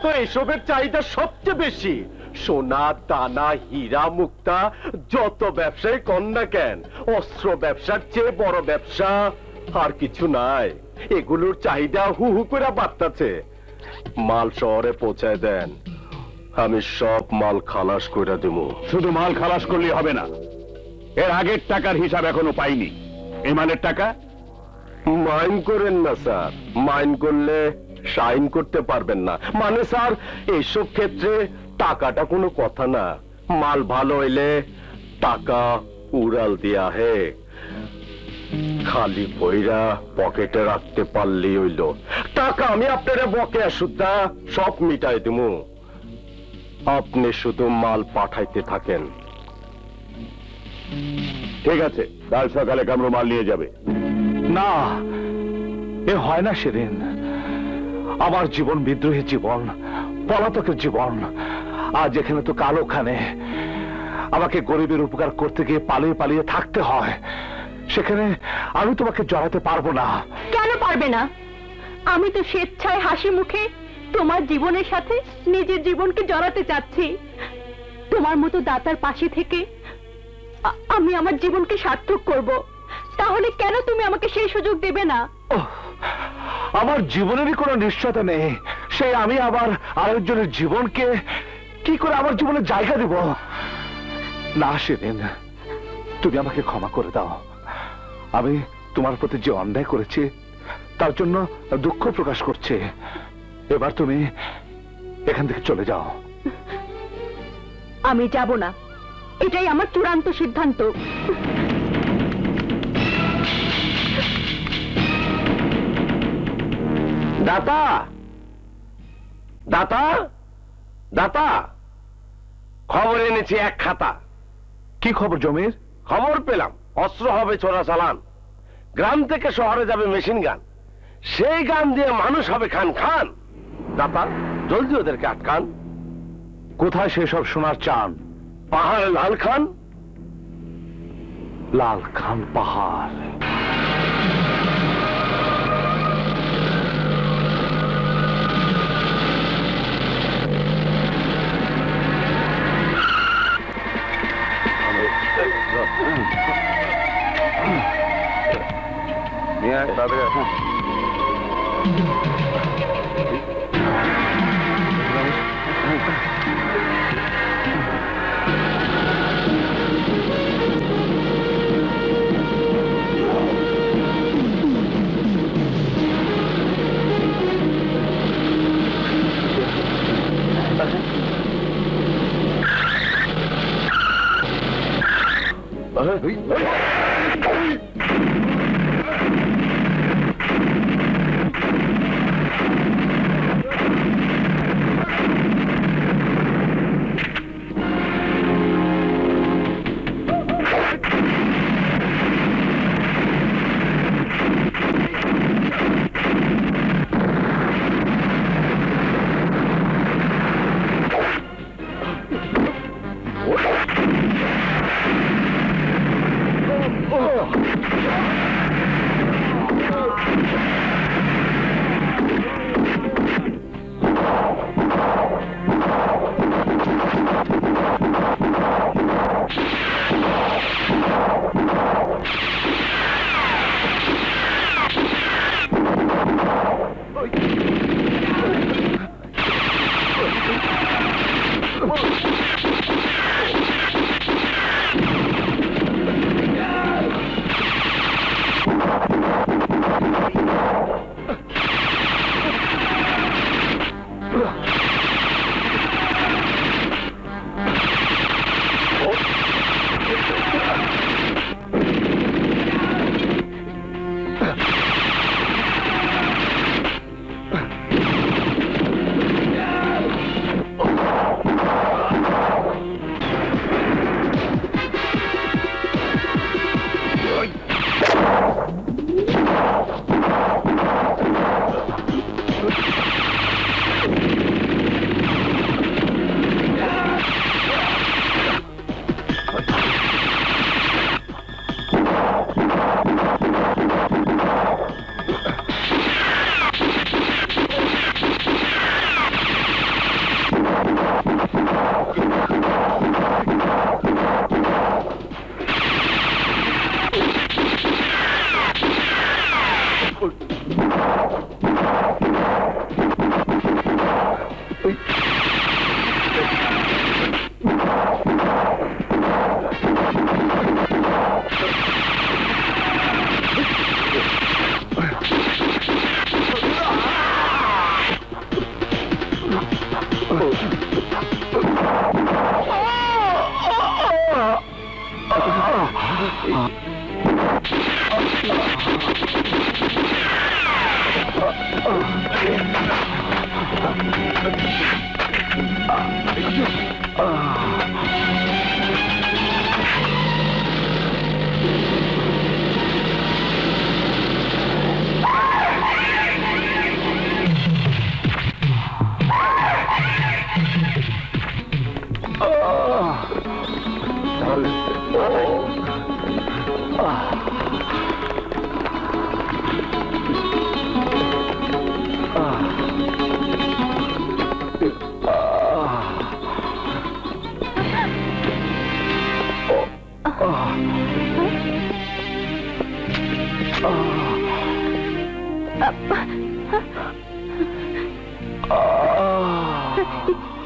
তো এসবের চাহিদা সবচেয়ে বেশি। সোনা দানা হীরা মুক্তা যত ব্যবসায় কর না কেন, অস্ত্র ব্যবসার চেয়ে বড় ব্যবসা আর কিছু নাই। এগুলোর চাহিদা হু হু করে বাড়তাছে। মাল শহরে পৌঁছায় দেন, আমি সব মাল খালাস করে দেব। শুধু মাল খালাস করলে হবে না, এর আগের টাকার হিসাব এখনো পাইনি। এই মালের টাকা মাইন করেন না স্যার, মাইন করলে সাইন করতে পারবেন না। মানে স্যার এইসব ক্ষেত্রে টাকাটা কোনো কথা না, মাল ভালো হইলে টাকা উড়াল দিয়া হে, খালি বইরা পকেটে রাখতে পারলেই হইল। টাকা আমি আপনারা বকেয়া সুদ্ধা সব মিটাই দেবো, আপনি শুধু মাল পাঠাইতে থাকেন। ঠিক আছে, কাল সকালে কামরু মাল নিয়ে যাবে। না, এ হয় না সেদিন। আমার জীবন বিদ্রোহী জীবন, পলাতকের জীবন। আজ এখানে তো কাল ওখানে। আমাকে গরিবের উপকার করতে গিয়ে পালিয়ে পালিয়ে থাকতে হয়, সেখানে আমি তোমাকে জড়াতে পারবো না। কেন পারবে না? আমি তো স্বেচ্ছায় হাসি মুখে তোমার জীবনের সাথে নিজের জীবনকে জড়াতে চাচ্ছি। তোমার মতো দাতার পাশে থেকে আমি আমার জীবনকে সার্থক করব। তাহলে কেন তুমি আমাকে সেই সুযোগ দেবে না? আমার জীবনেরই কোনো নিশ্চয়তা নেই, সেই আমি আবার আরেকজনের জীবনকে কি করে আমার জীবনে জায়গা দেব? না সেদিন, তুমি আমাকে ক্ষমা করে দাও। আমি তোমার প্রতি যে অন্যায় করেছি তার জন্য দুঃখ প্রকাশ করছি। এবার তুমি এখান থেকে চলে যাও। আমি যাব না, এটাই আমার চূড়ান্ত সিদ্ধান্ত। দাতা, দাতা, দাতা, খবর এনেছি এক খাতা। কি খবর জমির? খবর পেলাম অস্ত্র হবে চোরাচালান, গ্রাম থেকে শহরে যাবে মেশিন গান, সেই গান দিয়ে মানুষ হবে খান খান। দাতা জলদি ওদেরকে আটকান। কোথায় সেসব শোনার চান? পাহাড় লাল খান। লাল খান পাহাড়?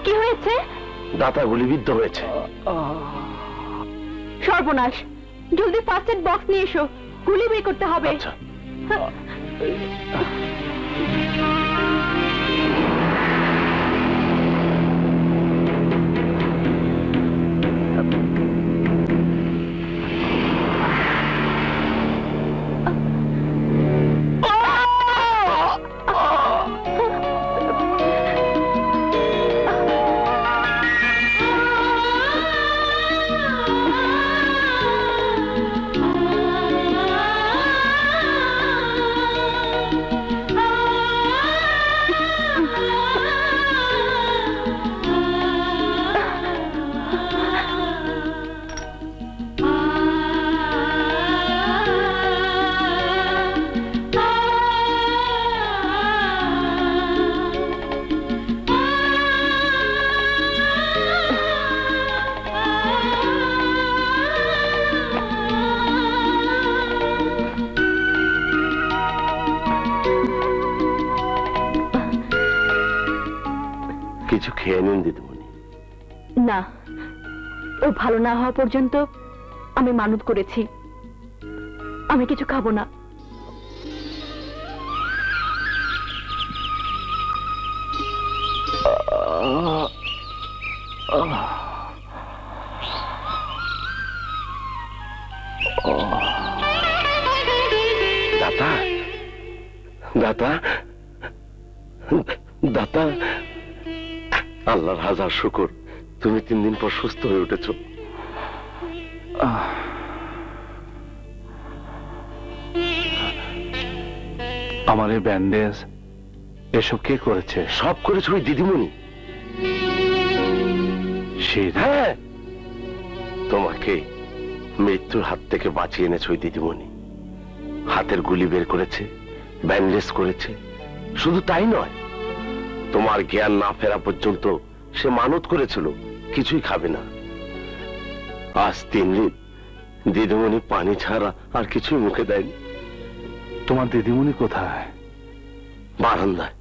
কি হয়েছে? দাতা গুলিবিদ্ধ হয়েছে। সর্বনাশ, জলদি ফার্স্ট এড বক্স নিয়ে এসো, গুলি বের করতে হবে। আচ্ছা। কিছু খেয়ে নিন দিদিমণি। না, ও ভালো না হওয়া পর্যন্ত আমি মানত করেছি, আমি কিছু খাবো না। দাতা, দাতা, দাতা, আল্লাহর হাজার শুকর, তুমি 3 দিন পর সুস্থ হয়ে উঠেছ। আমার এই ব্যান্ডেজ এসব কে করেছে? সব করেছ ওই দিদিমণি। হ্যাঁ, তোমাকে মৃত্যুর হাত থেকে বাঁচিয়ে এনেছে ওই দিদিমণি। হাতের গুলি বের করেছে, ব্যান্ডেজ করেছে। শুধু তাই নয়, তোমার জ্ঞান না ফেরা পর্যন্ত সে মানত করেছিল কিছুই খাবে না। আজ 3 দিন দিদিমণি পানি ছাড়া আর কিছুই মুখে দেয়নি। তোমার দিদিমণি কোথায়? বারান্দায়।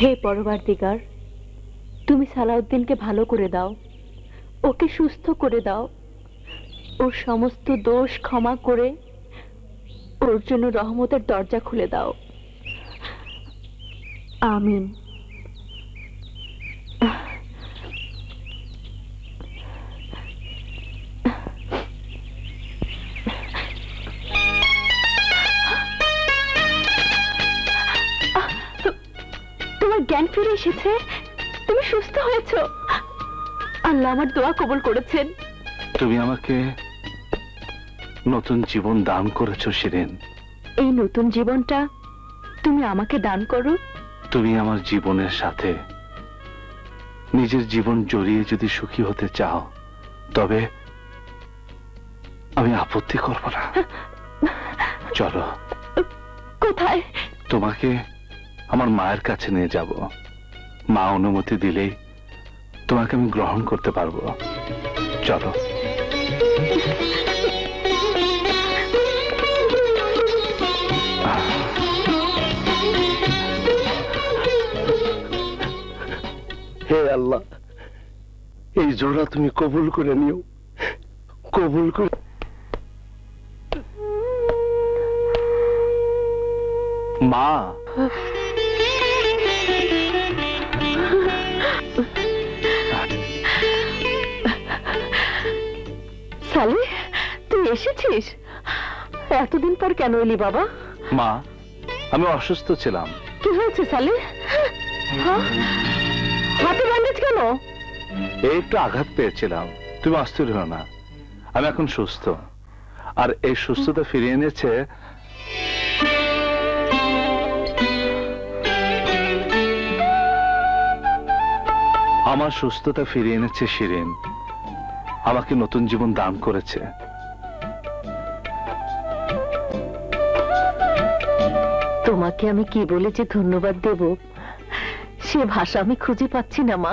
হে পরবর্তীকার, তুমি সালাউদ্দিনকে ভালো করে দাও, ওকে সুস্থ করে দাও, ওর সমস্ত দোষ ক্ষমা করে ওর জন্য রহমতের দরজা খুলে দাও। আমিন। তোমার জ্ঞান ফিরে এসেছে, তুমি সুস্থ হয়েছো। আল্লাহ আমার দোয়া কবুল করেছেন। তুমি আমাকে নতুন জীবন দান করেছো শিরিন। এই নতুন জীবনটা তুমি আমাকে দান করো। তুমি আমার জীবনের সাথে নিজের জীবন জড়িয়ে যদি সুখী হতে চাও, তবে আমি আপত্তি করব না। চলো। কোথায়? তোমাকে আমার মায়ের কাছে নিয়ে যাব। মা অনুমতি দিলেই তোমাকে আমি গ্রহণ করতে পারবো। চলো। হে আল্লাহ, এই জোড়া তুমি কবুল করে নিও, কবুল করে। মা, সালে তুই এসেছিস? এতদিন পর কেন এলি বাবা? মা, আমি অসুস্থ ছিলাম। কি হয়েছে সালে? হাতে ব্যান্ডেজ কেন? এই একটু আঘাত পেয়েছিলাম, তুমি অস্থির হও না, আমি এখন সুস্থ। আর এই সুস্থতা ফিরিয়ে এনেছে আমার সুস্থতা ফিরিয়ে এনেছে শিরিন, আমাকে নতুন জীবন দান করেছে। তোমাকে আমি কি বলে যে ধন্যবাদ দেব সে ভাষা আমি খুঁজে পাচ্ছি না মা।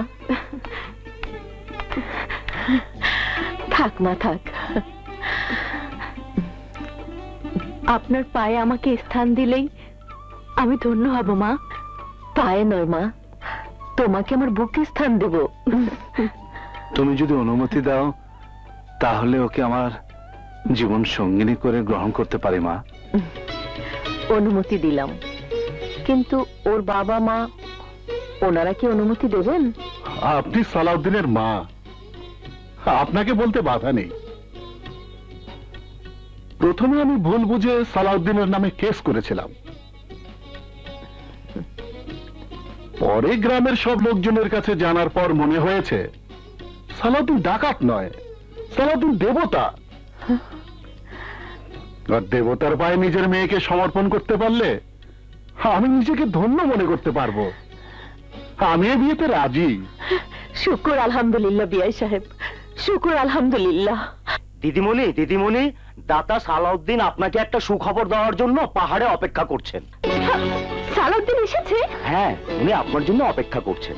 থাক মা, থাক। আপনার পায়ে আমাকে স্থান দিলেই আমি ধন্য হব মা। পায়ে নয় মা, তোমাকে আমার বুকে স্থান দেব। তুমি যদি অনুমতি দাও তাহলে ওকে আমার জীবন সঙ্গিনী করে গ্রহণ করতে পারি মা। অনুমতি দিলাম, কিন্তু ওর বাবা মা ওনারা কি অনুমতি দেবেন? আপনি সালাউদ্দিনের মা, আপনাকে বলতে বাধা নেই। প্রথমে আমি ভুল বুঝে সালাউদ্দিনের নামে কেস করেছিলাম, পরে গ্রামের সব লোকজনের কাছে জানার পর মনে হয়েছে সালাউদ্দিন ডাকাত নয়, সালাউদ্দিন দেবতা। আর দেবতার পায়ে নিজের মেয়েকে সমর্পণ করতে পারলে আমি নিজেকে ধন্য মনে করতে পারবো। আমি এ বিয়েতে রাজি। শুকুর আলহামদুলিল্লাহ বিআই সাহেব, শুকুর আলহামদুলিল্লাহ। দিদিমণি, দিদিমণি, দাতা সালাউদ্দিন আপনাকে একটা সুখবর দেওয়ার জন্য পাহাড়ে অপেক্ষা করছেন। সালাউদ্দিন এসেছে? হ্যাঁ, উনি আপনার জন্য অপেক্ষা করছেন।